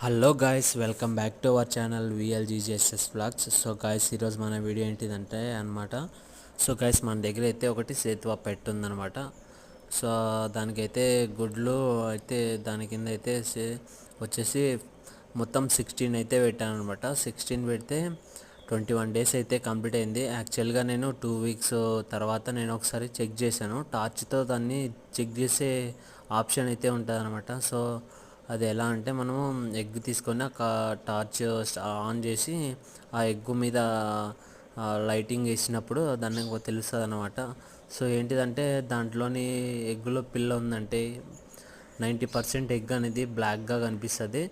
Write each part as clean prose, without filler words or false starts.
Hello guys, welcome back to our channel విఎల్జీజీఎస్ఎస్ blogs. So guys, ఈరోజు మన video ఏంటిదంటే అనమాట. సో గాయ్స్, మన దగ్గర అయితే ఒకటి సేతువా పెట్ ఉందనమాట. సో దానికైతే గుడ్లు అయితే దాని కింద అయితే వచ్చేసి మొత్తం 16 అయితే పెట్టాను అనమాట. 16 పెడితే 21 డేస్ అయితే కంప్లీట్ అయింది. యాక్చువల్గా నేను 2 వీక్స్ తర్వాత నేను ఒకసారి చెక్ చేశాను. టార్చ్తో దాన్ని చెక్ చేసే ఆప్షన్ అయితే ఉంటుంది అనమాట. సో అది ఎలా అంటే మనము ఎగ్ తీసుకొని టార్చ్ ఆన్ చేసి ఆ ఎగ్ మీద లైటింగ్ వేసినప్పుడు దాన్ని తెలుస్తుంది అనమాట. సో ఏంటిదంటే దాంట్లోని ఎగ్గులో పిల్ల ఉందంటే 90% ఎగ్ అనేది బ్లాక్గా కనిపిస్తుంది.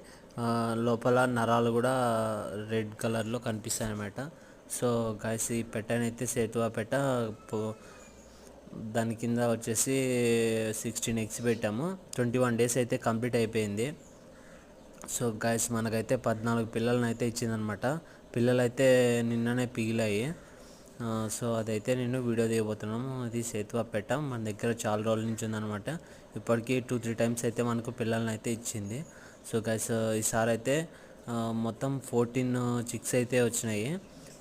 లోపల నరాలు కూడా రెడ్ కలర్లో కనిపిస్తాయి అన్నమాట. సో గాయస్, ఈ పెట్టనైతే సేతువా పెట్ట దాని కింద వచ్చేసి 16 ఎగ్స్ పెట్టాము. 21 డేస్ అయితే కంప్లీట్ అయిపోయింది. సో గాయస్, మనకైతే 14 పిల్లలను అయితే ఇచ్చిందనమాట. పిల్లలు అయితే నిన్ననే పిగిలాయి. సో అదైతే నేను వీడియో తీయబోతున్నాము. అది సేతువా పెట్టాం, మన దగ్గర చాలా రోజుల నుంచి ఉందన్నమాట. ఇప్పటికీ 2-3 టైమ్స్ అయితే మనకు పిల్లల్ని అయితే ఇచ్చింది. సో గైస్, ఈసారి అయితే మొత్తం 14 చిక్స్ అయితే వచ్చినాయి.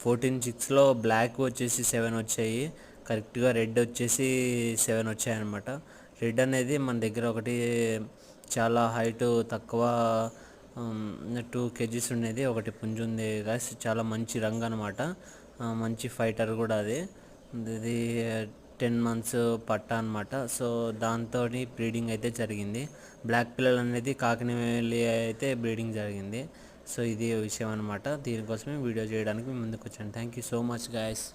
14 చిక్స్లో బ్లాక్ వచ్చేసి 7 వచ్చాయి. కరెక్ట్గా రెడ్ వచ్చేసి 7 వచ్చాయి అన్నమాట. రెడ్ అనేది మన దగ్గర ఒకటి చాలా హైట్ తక్కువ 2 kgs ఉండేది, ఒకటి పుంజు ఉంది గాయస్. చాలా మంచి రంగు అనమాట, మంచి ఫైటర్ కూడా అది. ఇది 10 months పట్ట అనమాట. సో దాంతో బ్రీడింగ్ అయితే జరిగింది. బ్లాక్ పిల్లలు అనేది కాకినవేలి అయితే బ్రీడింగ్ జరిగింది. సో ఇది విషయం అనమాట. దీనికోసమే వీడియో చేయడానికి ముందుకు వచ్చాను. Thank you so much guys.